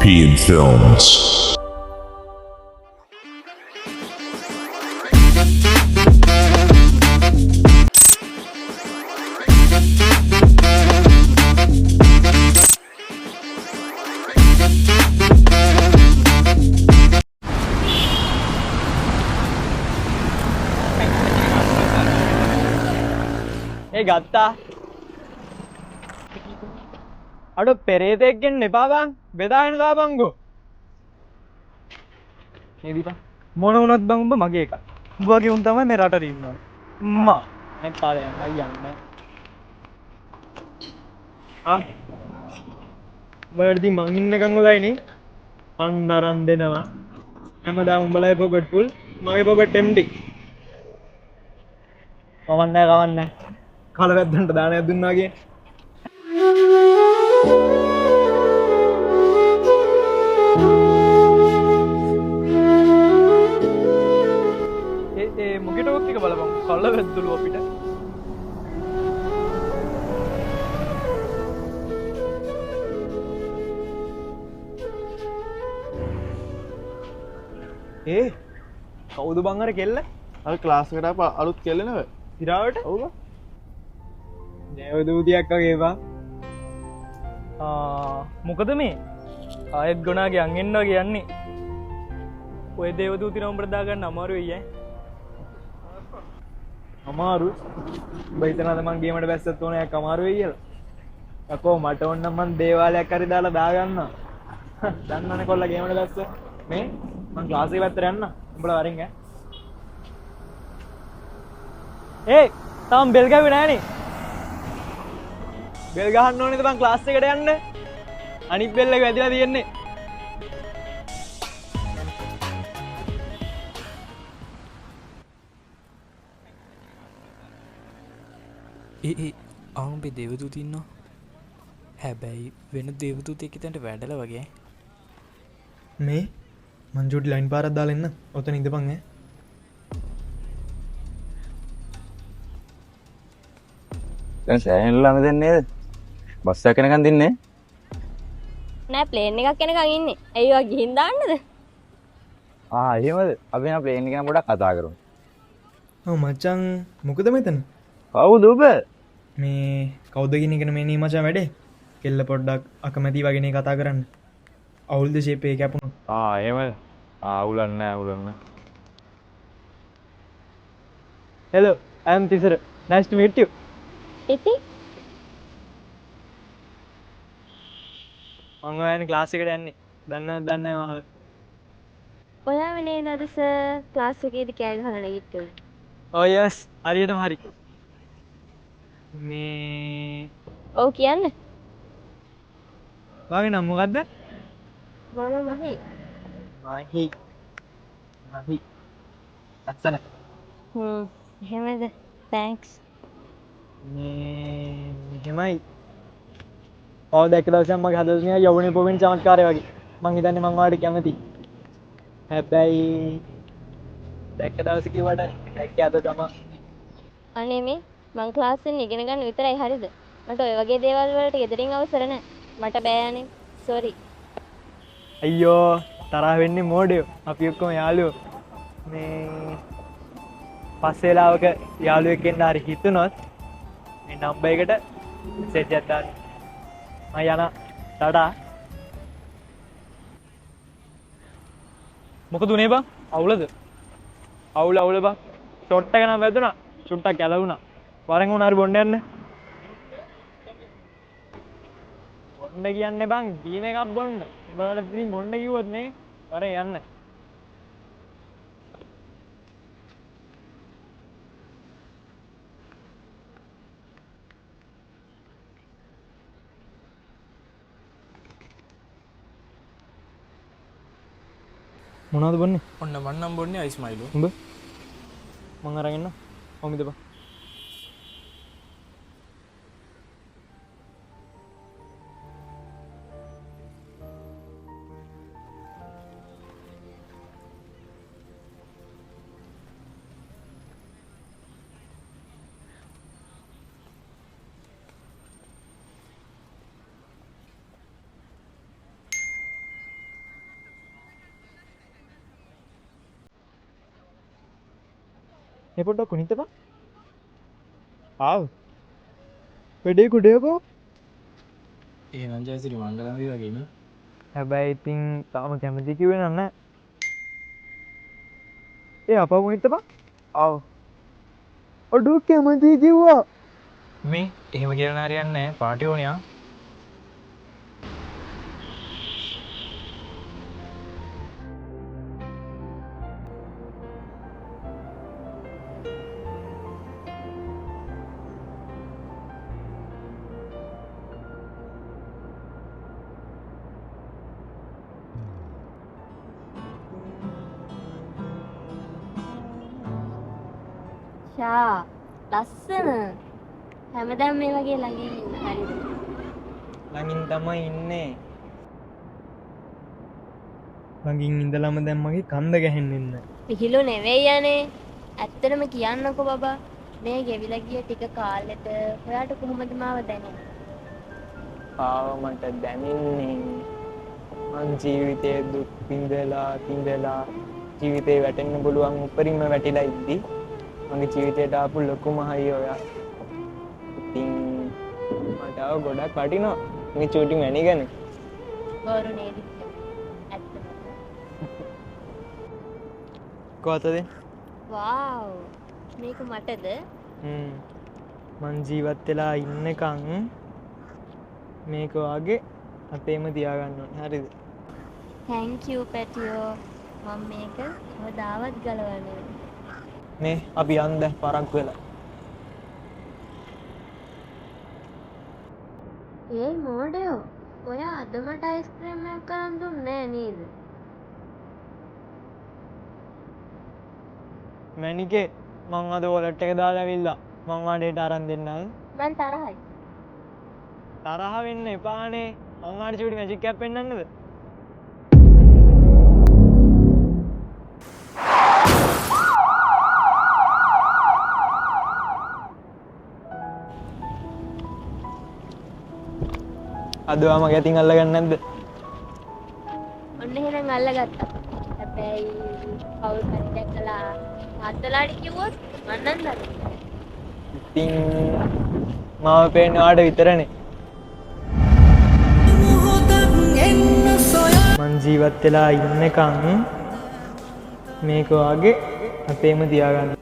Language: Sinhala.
European films. ඒ ගත්තා අඩු පෙරේතෙක්ගෙන් එපා බං බෙදාගෙන දාපන්කෝ මේ දීපන් මොන වුණත් බං උඹ මගේ එකක් උඹ වගේ උන් තමයි මේ රටේ ඉන්නවා අම්මා මම කාලේ යන්නේ උඹලට මං ඉන්නකන් හොඳයිනේ මං දරන් දෙනවා හැමදාම උඹලගේ පොකට් ෆුල් මගේ පොකට් එම්ටි කවන්නේ කලවැද්දන්ට දානයක් දුන්නා කියන්නේ ඒ මුගිටෝක් ටික බලපන් කලවැද්දුලු අපිට ඒ කවුද බං අර කෙල්ල අර ක්ලාස් එකට ආපු අලුත් කෙල්ල නේද? ඉරාවට ඔව්. දේවදූතියක් වගේ බං මොකද මේ ආයෙත් ගොනාගේ අංගෙන්න වගේ යන්නේ ඔය දේවදූති නම් උඹට දාගන්න අමාරු වෙයි ඈ අමාරු උඹ හිතනවාද මං ගේමට බැස්සත් ඕන එකක් අමාරු වෙයි කියලා යකෝ මට ඕන නම් මං දේවාලයක් හරි දාලා දාගන්නවා දන්නවනේ කොල්ලා ගේමට බැස්ස මේ මං ක්ලාස් එකේ පැත්තට යන්න උඹලා වරින් ඈ ඒ තාම බෙල් ගාවේ නෑනේ බෙල් ගහන්න ඕනේද බං ක්ලාස් එකට යන්න අනිත් බෙල් එක වැදිලා තියෙන්නේ ඒ ආම්බේ දේවදූති ඉන්නවා හැබැයි වෙන දේවදූතයෙක් හිතන්ට වැඩලා වගේ මේ මං ජුඩි ලයින් පාරක් දාලා එන්න ඔතන ඉඳපන් ඈ දැන් සෑහෙන ළම දෙන්නේ නේද? බස් එක යනකම් දින්නේ. නෑ ප්ලේන් එකක් යනකම් ඉන්නේ. ඇයි ඔයා ගිහින් දාන්නද? එහෙමද? අපි නම් ප්ලේන් එක ගැන පොඩ්ඩක් කතා කරමු. ඔව් මචං මොකද මෙතන කවුද ඔබ? මේ කවුද කියන එක නෙමෙයි නේ මචං වැඩේ කෙල්ල පොඩ්ඩක් අකමැති වගේ නේ කතා කරන්න අවුල්ද ෂේප් එක කැපුණා එහෙමද? අවුලක් නෑ අවුලක් නෑ. hello I am Tisara nice to meet you ඉතින් මම ඔයන් ක්ලාස් එකට යන්නේ දන්නේ මම ඔයා වෙනේ නේද සර් ක්ලාස් එකේදී කෑලි ගහලා නැගිටින්නේ oh yes හරියටම හරි මේ ඔව් කියන්න වාගේ නම මොකද්ද මම මහි මහි අස්සන එහෙමද තෑන්ක්ස් මේ මෙහෙමයි ඔව් දැක්ක දවසක් මගේ හදවත නිකන් යවුනේ පොවෙන චමත්කාරය වගේ මං හිතන්නේ මං ඔයාලට කැමතියි හැබැයි දැක්ක දවසේ කිව්වට දැක්කේ අද තමයි අනේ මේ මං ක්ලාස් එකෙන් ඉගෙන ගන්න විතරයි හරිද මට ඔය වගේ දේවල් වලට ගෙදරින් අවසර නැහැ මට බෑ අනේ සෝරි අයියෝ තරහ වෙන්නේ මෝඩයෝ අපි ඔක්කොම යාළුවෝ මේ පස්සේ වෙලාවක යාළුවෙක් එන්න හරි හිතුනොත් මේ නම්බර් එකට මෙසේජ් එකක් දාන්න මම යන ටටා මොකද උනේ බං අවුලද අවුල බං ෂොට් එක නම් වැදුනා චුට්ටක් ගැලවුණා වරෙන් උනාරි බොන්න යන්න බොන්න කියන්නේ බං දීන එකක් බොන්න උඹලට ඉතින් බොන්න කිව්වොත් නේ වරෙන් යන්න මොනවද බොන්නේ ඔන්න වන්නම් බොන්නේ අයිස්මයිලු උඹ මං අරගෙන එන්න කොහොමද බං මේ පොඩ්ඩක් කොනිතපා ආව වැඩේ කුඩේකෝ ඒනම් ජයසිරි මංගලම්දී වගේන හැබැයි ඉතින් තාම කැමති කිව්වේ නෑ ඒ අපව කොනිතපා ආව ඔඩු කැමති කිව්වා මේ එහෙම කියලා හරියන්නේ නැහැ පාටි ඕනියා ෂා ලස්සන හැමදාම මේ වගේ ළඟින් ඉන්න හරිද ළඟින් තමයි ඉන්නේ ළඟින් ඉඳලම දැන් මගේ කන්ද ගැහෙන්න ඉන්න පිහිලු නෙවෙයි යන්නේ ඇත්තටම කියන්නකෝ බබා මේ ගෙවිලා ගිය ටික කාලෙට ඔයාට කොහොමද මාව දැනෙන්නේ ආව මට දැනෙන්නේ මං ජීවිතයේ දුක් විඳලා ජීවිතේ වැටෙන්න පුළුවන් උඩරින්ම වැටිලා ඉද්දි මගේ ජීවිතයට ආපු ලොකුම හයිය ඔයා ඉතින් මට ආව ගොඩක් වටිනවා මේ චූටි මැණි ගැන බොරු නේද ඇත්තටම කොහොතද වාව් මේක මටද මං ජීවත් වෙලා ඉන්නකම් මේක වාගේ අපේම තියාගන්න ඕනේ හරිද thank you පැටියෝ මම මේක කවදාවත් ගලවන්නේ මේ අපි යන්න පරක්කු වෙලා ඒ මොඩයෝ ඔයා අද මට අයිස්ක්‍රීම් එකක් කරන් දුන්නේ නේද මැනිකේ මං අද වොලට් එක දාලා ඇවිල්ලා මං වාඩේට අරන් දෙන්නම් මං තරහයි තරහ වෙන්න එපානේ මං වාට චූටි මැජික් එකක් පෙන්නන්නද අද ඔයාම ගැතින් අල්ලගන්න නැද්ද ඔන්න එහෙනම් අල්ලගත්තා හැබැයි කවුරු හරි දැකලා තාත්තලාට කිව්වොත් මං නම් දන්නේ ඉතින් මාව පේන්නේ ඔයාට විතරනේ මං ජීවත් වෙලා ඉන්නකම් මේක වාගේ අපේම තියාගන්න